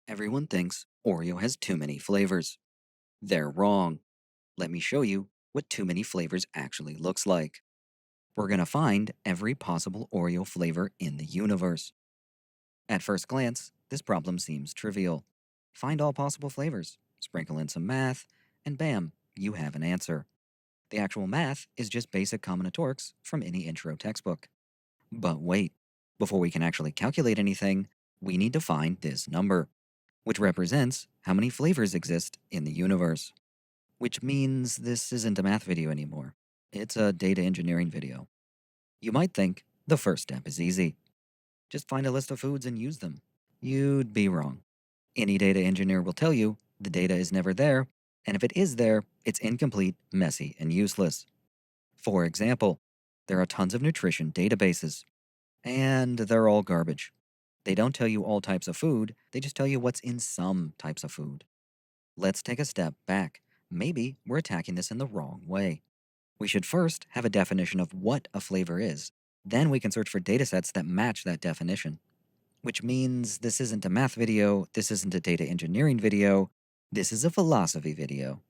Everyone thinks Oreo has too many flavors. They're wrong. Let me show you what too many flavors actually looks like. We're going to find every possible Oreo flavor in the universe. At first glance, this problem seems trivial. Find all possible flavors, sprinkle in some math, and bam, you have an answer. The actual math is just basic combinatorics from any intro textbook. But wait, before we can actually calculate anything, we need to find this number, which represents how many flavors exist in the universe. Which means this isn't a math video anymore. It's a data engineering video. You might think the first step is easy. Just find a list of foods and use them. You'd be wrong. Any data engineer will tell you the data is never there, and if it is there, it's incomplete, messy, and useless. For example, there are tons of nutrition databases, and they're all garbage. They don't tell you all types of food, they just tell you what's in some types of food. Let's take a step back. Maybe we're attacking this in the wrong way. We should first have a definition of what a flavor is. Then we can search for datasets that match that definition. Which means this isn't a math video, this isn't a data engineering video, this is a philosophy video.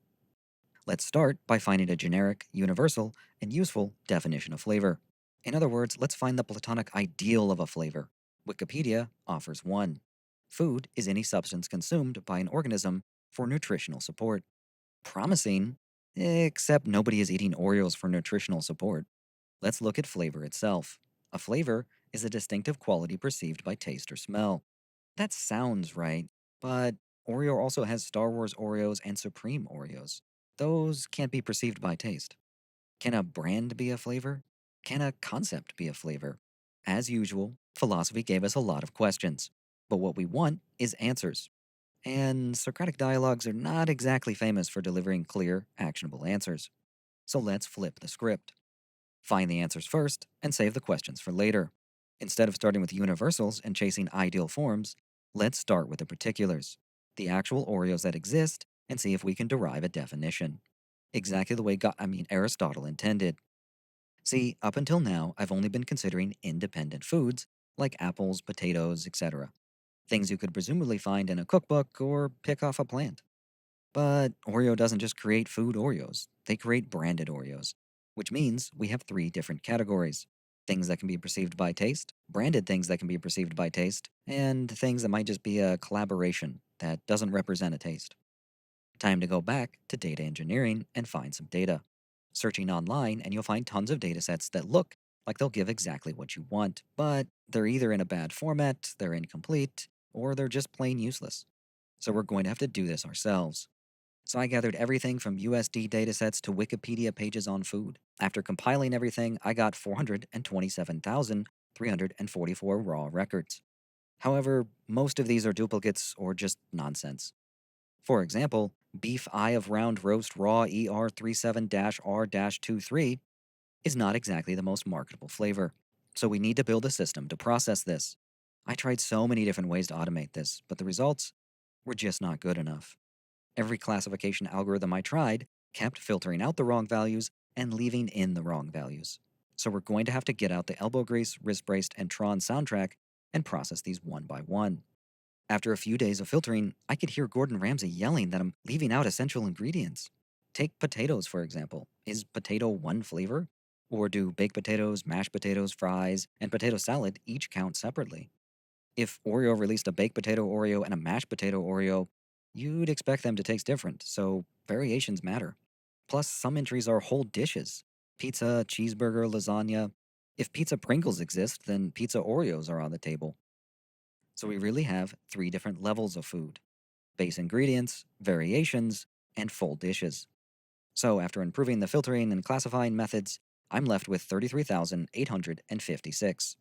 Let's start by finding a generic, universal, and useful definition of flavor. In other words, let's find the Platonic ideal of a flavor. Wikipedia offers one. Food is any substance consumed by an organism for nutritional support. Promising, except nobody is eating Oreos for nutritional support. Let's look at flavor itself. A flavor is a distinctive quality perceived by taste or smell. That sounds right, but Oreo also has Star Wars Oreos and Supreme Oreos. Those can't be perceived by taste. Can a brand be a flavor? Can a concept be a flavor? As usual, philosophy gave us a lot of questions, but what we want is answers. And Socratic dialogues are not exactly famous for delivering clear, actionable answers. So let's flip the script. Find the answers first and save the questions for later. Instead of starting with universals and chasing ideal forms, let's start with the particulars, the actual Oreos that exist, and see if we can derive a definition. Exactly the way Aristotle intended. See, up until now, I've only been considering independent foods like apples, potatoes, etc. Things you could presumably find in a cookbook or pick off a plant. But Oreo doesn't just create food Oreos, they create branded Oreos, which means we have three different categories: things that can be perceived by taste, branded things that can be perceived by taste, and things that might just be a collaboration that doesn't represent a taste. Time to go back to data engineering and find some data. Searching online, and you'll find tons of datasets that look like they'll give exactly what you want, but they're either in a bad format, they're incomplete, or they're just plain useless. So we're going to have to do this ourselves. So I gathered everything from USD datasets to Wikipedia pages on food. After compiling everything, I got 427,344 raw records. However, most of these are duplicates or just nonsense. For example, beef eye of round roast raw ER37-R-23 is not exactly the most marketable flavor. So we need to build a system to process this. I tried so many different ways to automate this, but the results were just not good enough. Every classification algorithm I tried kept filtering out the wrong values and leaving in the wrong values. So we're going to have to get out the elbow grease, wrist braced, and Tron soundtrack and process these one by one. After a few days of filtering, I could hear Gordon Ramsay yelling that I'm leaving out essential ingredients. Take potatoes, for example. Is potato one flavor? Or do baked potatoes, mashed potatoes, fries, and potato salad each count separately? If Oreo released a baked potato Oreo and a mashed potato Oreo, you'd expect them to taste different, so variations matter. Plus, some entries are whole dishes: pizza, cheeseburger, lasagna. If pizza Pringles exist, then pizza Oreos are on the table. So we really have three different levels of food: base ingredients, variations, and full dishes. So after improving the filtering and classifying methods, I'm left with 33,856,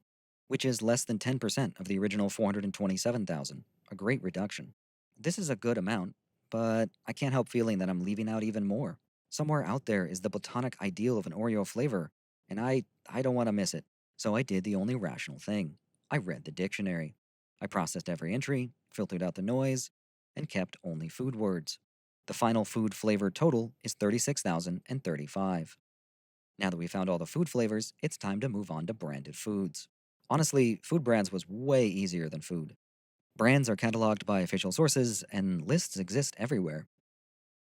which is less than 10% of the original 427,000, a great reduction. This is a good amount, but I can't help feeling that I'm leaving out even more. Somewhere out there is the Platonic ideal of an Oreo flavor, and I don't want to miss it. So I did the only rational thing. I read the dictionary. I processed every entry, filtered out the noise, and kept only food words. The final food flavor total is 36,035. Now that we found all the food flavors, it's time to move on to branded foods. Honestly, food brands was way easier than food. Brands are cataloged by official sources, and lists exist everywhere.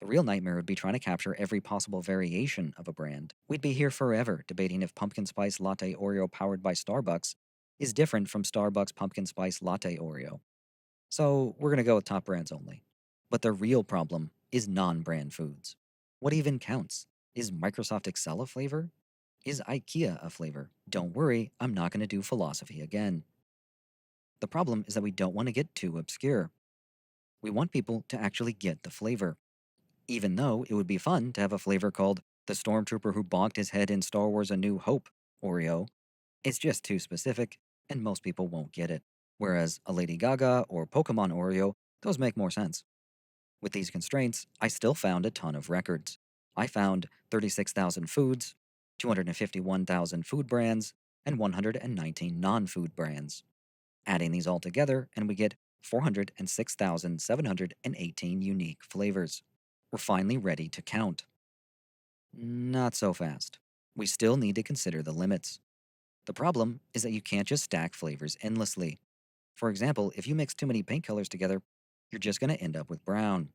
The real nightmare would be trying to capture every possible variation of a brand. We'd be here forever debating if pumpkin spice latte Oreo powered by Starbucks is different from Starbucks pumpkin spice latte Oreo. So we're going to go with top brands only. But the real problem is non brand foods. What even counts? Is Microsoft Excel a flavor? Is IKEA a flavor? Don't worry, I'm not going to do philosophy again. The problem is that we don't want to get too obscure. We want people to actually get the flavor. Even though it would be fun to have a flavor called the Stormtrooper who bonked his head in Star Wars A New Hope Oreo, it's just too specific, and most people won't get it. Whereas a Lady Gaga or Pokemon Oreo, those make more sense. With these constraints, I still found a ton of records. I found 36,000 foods, 251,000 food brands, and 119 non food brands. Adding these all together, and we get 406,718 unique flavors. We're finally ready to count. Not so fast. We still need to consider the limits. The problem is that you can't just stack flavors endlessly. For example, if you mix too many paint colors together, you're just going to end up with brown.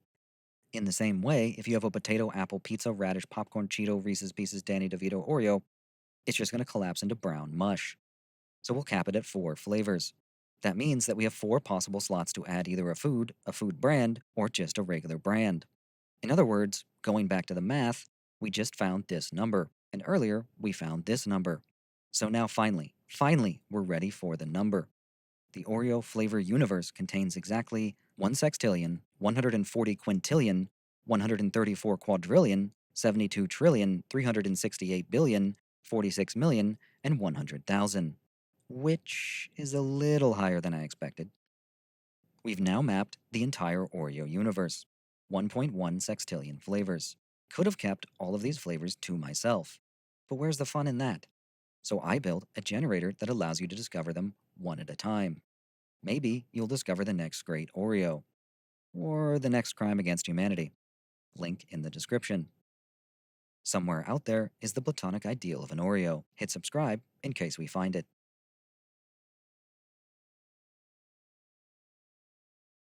In the same way, if you have a potato, apple, pizza, radish, popcorn, Cheeto, Reese's Pieces, Danny DeVito, Oreo, it's just going to collapse into brown mush. So we'll cap it at 4 flavors. That means that we have 4 possible slots to add either a food brand, or just a regular brand. In other words, going back to the math, we just found this number, and earlier we found this number. So now finally, we're ready for the number. The Oreo flavor universe contains exactly 1 sextillion, 140 quintillion, 134 quadrillion, 72 trillion, 368 billion, 46 million, and 100,000, which is a little higher than I expected. We've now mapped the entire Oreo universe, 1.1 sextillion flavors. Could have kept all of these flavors to myself, but where's the fun in that? So I built a generator that allows you to discover them one at a time. Maybe you'll discover the next great Oreo, or the next crime against humanity. Link in the description. Somewhere out there is the Platonic Ideal of an Oreo. Hit subscribe in case we find it.